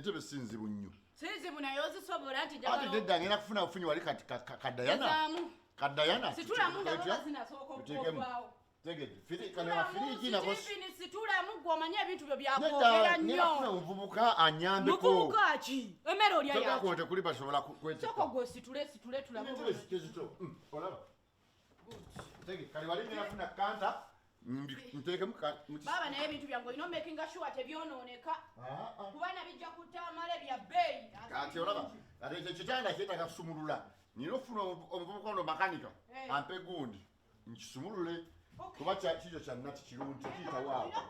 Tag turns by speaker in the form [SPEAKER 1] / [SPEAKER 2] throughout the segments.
[SPEAKER 1] entebe sinzibu nnyo.
[SPEAKER 2] Sinzibu nayo zisobola nti
[SPEAKER 1] Ate dedda ngenda kufuna bufunyi wali kati kadayana. Kadayana.
[SPEAKER 2] Situla munga baba zinasoko okwawo.
[SPEAKER 1] Tegede. Kana firiji na boss.
[SPEAKER 2] Situla mungu omanye ebintu byo byakogera nnyo.
[SPEAKER 1] Nenda kufuna omuvubuka anyambeko.
[SPEAKER 2] Muvubuka ki? Emero olya ya.
[SPEAKER 1] Soko kote kuli basobola kwete.
[SPEAKER 2] Soko go situle tulamu.
[SPEAKER 1] Olaba. Tege kali wali ngenda kufuna kanta. Mteke
[SPEAKER 2] baba naye ebintu byangu ino making sure tebyonooneka kubana bijja kutamala bya bei
[SPEAKER 1] kati olaba ate kitanda kyetaaga kusumulula nina ofuna omuvubuka ono makanika ampe gundi nkisumulule kuba kikyo kya nnati kirungi kiyitawaako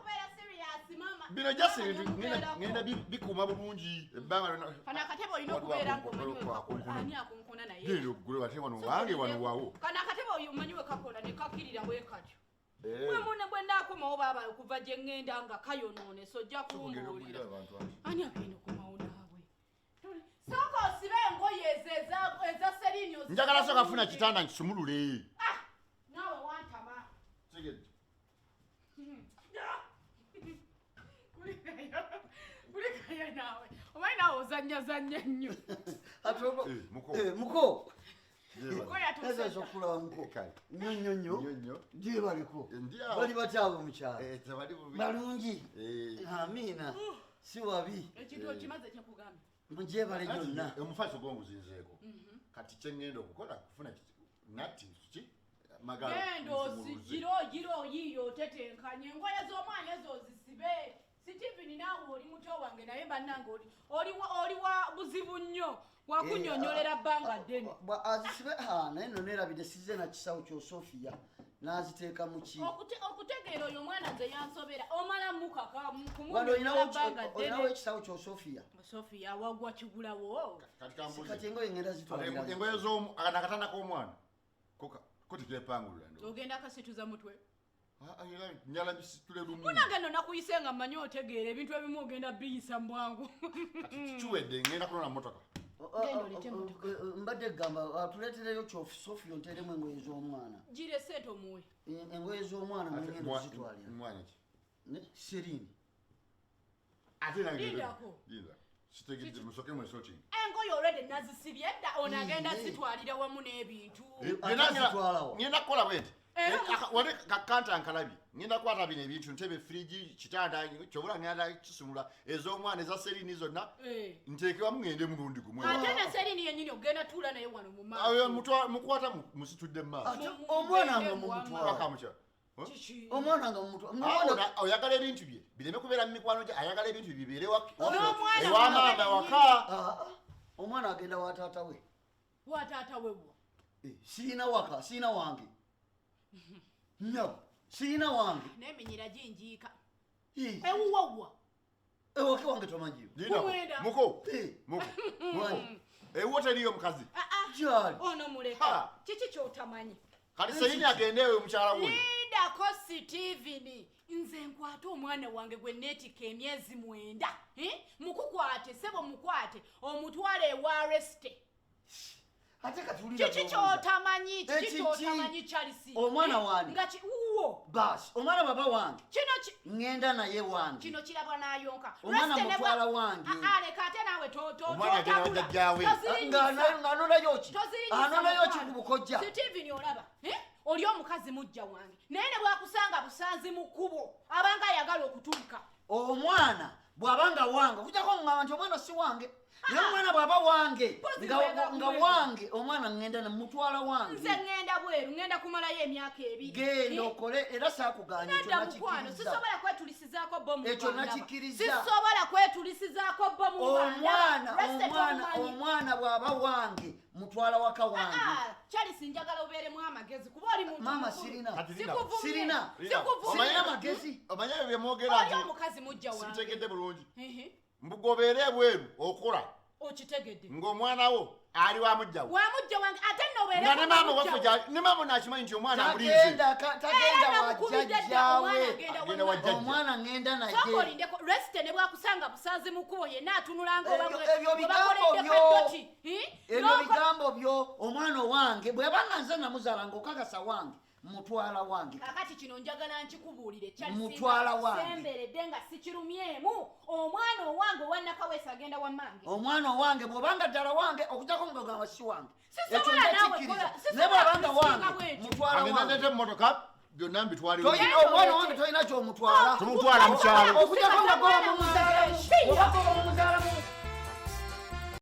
[SPEAKER 1] bino jasi ngenda bikuuma bulungi ebbanga
[SPEAKER 2] kana akatebe olina okubeera ng'omanyi akonkona naye
[SPEAKER 1] genda okugule wate wano wange wano waawo
[SPEAKER 2] kana akatebe omanyi we kakola ne kakirira bwe katyo we mune bwe ndakomawo baba okuva gye ŋŋenda nga kayonoone sojja kumbuulira ani agenda okumawo naabwe sooka osibe engoye ezo eza serinio
[SPEAKER 1] njagala sooka funa kitanda nkisumulule
[SPEAKER 2] naawe wantama
[SPEAKER 1] tegedde
[SPEAKER 2] kulikayo naawe omanyi naawe ozannyazannya nnyo
[SPEAKER 3] muko
[SPEAKER 2] Ezo
[SPEAKER 3] okula muko kale nyonyo je baliko bali batabo mukyalo balungi amina si wabi
[SPEAKER 2] ekintu kimaze kyakugamba
[SPEAKER 3] muje bale jonna
[SPEAKER 1] omufaso gonguzinzeeko kati kyengenda okukola kufuna nati ki magalo
[SPEAKER 2] gendo giro yiyo tetenkanye engoye z'omwana ezo zisibe Stephen nawe oli muto wange naye bannange oli wa buzibu nnyo wakunyonyolera bbanga ddene
[SPEAKER 3] azisibe naye nonerabide size na kisawo kyo Sofia naziteeka mu ki
[SPEAKER 2] okutegeera oyo omwana nze yansobera omala mukaka kumunyonyolera bbanga ddene
[SPEAKER 3] olinawo ekisawo kyo
[SPEAKER 2] Sofia wagwa kigulawo
[SPEAKER 3] kati engoye ngenda zitwalira
[SPEAKER 1] engoye z'akatanda k'omwana kotikepangulula
[SPEAKER 2] ogenda kasituza mutwe
[SPEAKER 1] njala bisitule lumu
[SPEAKER 2] unagenda nakuyise nga mmanyi otegeera ebintu ebimu ogenda biyisa mbwangu
[SPEAKER 1] kiwedde ngenda kunona motoka
[SPEAKER 3] mbadde gamba tuleetereyo Sofia onteremu engoye z'omwana
[SPEAKER 2] gire sente omuwe
[SPEAKER 3] engoye z'omwana mungenda zitwalira
[SPEAKER 1] mwana ki
[SPEAKER 3] Serini
[SPEAKER 1] ate
[SPEAKER 2] lindako
[SPEAKER 1] sitegedde musoke mu sorting
[SPEAKER 2] engoye already nazisibye dda onagenda zitwalira wamu n'ebintu
[SPEAKER 1] ngenda kukola bwenti wali kakanta nkalabi ngenda kwata bino ebintu ntebe friji kitanda kyobula ngenda kisumula ez'omwana eza Serini zonna nteekewamu ngende mulundi gumwe
[SPEAKER 2] ate ne Serini yennyini ogenda tuula naye wano mu
[SPEAKER 1] maaso mukwata musitudde mu maaso
[SPEAKER 3] omwana nga mumutwala omwana nga mumutwala
[SPEAKER 1] oyagala ebintu bye bireme kubeera mu mikwano gye ayagala ebintu bye bibeere ewamaama waka
[SPEAKER 3] omwana agenda wa taata we sirina waka sirina wange no sirina wange
[SPEAKER 2] n'eminyira ginjiika
[SPEAKER 3] ewuwawa ewake wange tomanyiyo
[SPEAKER 1] muko ewo teriyo mukazi
[SPEAKER 3] jali
[SPEAKER 2] ono muleka kiki kyotamanyi
[SPEAKER 1] kati Serini agendeewe mukyala we
[SPEAKER 2] lindako Stephen nze nkwate omwana wange gwe neetika emyezi 9 mukukwate sebo mukwate omutwale ewa arreste
[SPEAKER 3] ate katulira
[SPEAKER 2] kiki kyotamanyi Charles
[SPEAKER 3] omwana wange
[SPEAKER 2] nga uwo
[SPEAKER 3] basi omwana baba wange
[SPEAKER 2] kino
[SPEAKER 3] ngenda naye wange
[SPEAKER 2] kino kirabwa nayonka
[SPEAKER 3] omwana mutwala wange
[SPEAKER 2] leka ate nawe
[SPEAKER 1] omwana agenda wajjajjaawe
[SPEAKER 3] ng'anonayo ki ku bukojja
[SPEAKER 2] Stephen olaba oli omukazi muggya wange naye ne bwakusanga busanzi mu kkubo abanga ayagala okutulika
[SPEAKER 3] omwana bw'abanga wange kujjako ngamba nti omwana si wange naye omwana bw'aba wange nga wange omwana ngenda namutwala wange
[SPEAKER 2] nze ngenda bweru ngenda kumalayo emyaka 2
[SPEAKER 3] genda okole era saakuganya
[SPEAKER 2] sisobola kwetulisizaako bomu
[SPEAKER 3] ekyo nakikiriza
[SPEAKER 2] sisobola kwetulisizaako bomu
[SPEAKER 3] omwana bw'aba wange mutwala waka wange
[SPEAKER 2] Charles njagala ubeeremu amagezi kuba oli muntu
[SPEAKER 3] mama sirina
[SPEAKER 1] omanya amagezi omanya bye mwogera
[SPEAKER 2] oli omukazi muggya wange
[SPEAKER 1] sibitegedde bulungi mbugobeere bweru okola
[SPEAKER 2] okitegedde
[SPEAKER 1] ng'omwana wo ali wa muggya
[SPEAKER 2] wange ate nobeere
[SPEAKER 1] nga ne maama nakimanyi nti omwana amulinze
[SPEAKER 3] tagenda wajjajjaawe omwana ngenda naye
[SPEAKER 2] sokolindeko resite ne bwakusanga busanzi mu kkubo yenna atunulanga
[SPEAKER 3] ebyo bigambo byo omwana wange bwe banga nze namuzaala ng'okakasa wange mutwala wange
[SPEAKER 2] kakati kino njagala nkikubuulire
[SPEAKER 3] mutwala wange
[SPEAKER 2] semberedde nga sikirumyemu omwana owange owannakawesa agenda wammange
[SPEAKER 3] omwana owange bw'obanga ddala wange okujjako ngagamba si wange
[SPEAKER 2] sisobola nawe
[SPEAKER 3] naye bw'obanga wange mutwala
[SPEAKER 1] wange emmotoka byonna mbitwalire
[SPEAKER 3] omwana wange tolina kyomutwala
[SPEAKER 1] tumutwala mukyalo
[SPEAKER 3] okujjako nga goba mumuzaala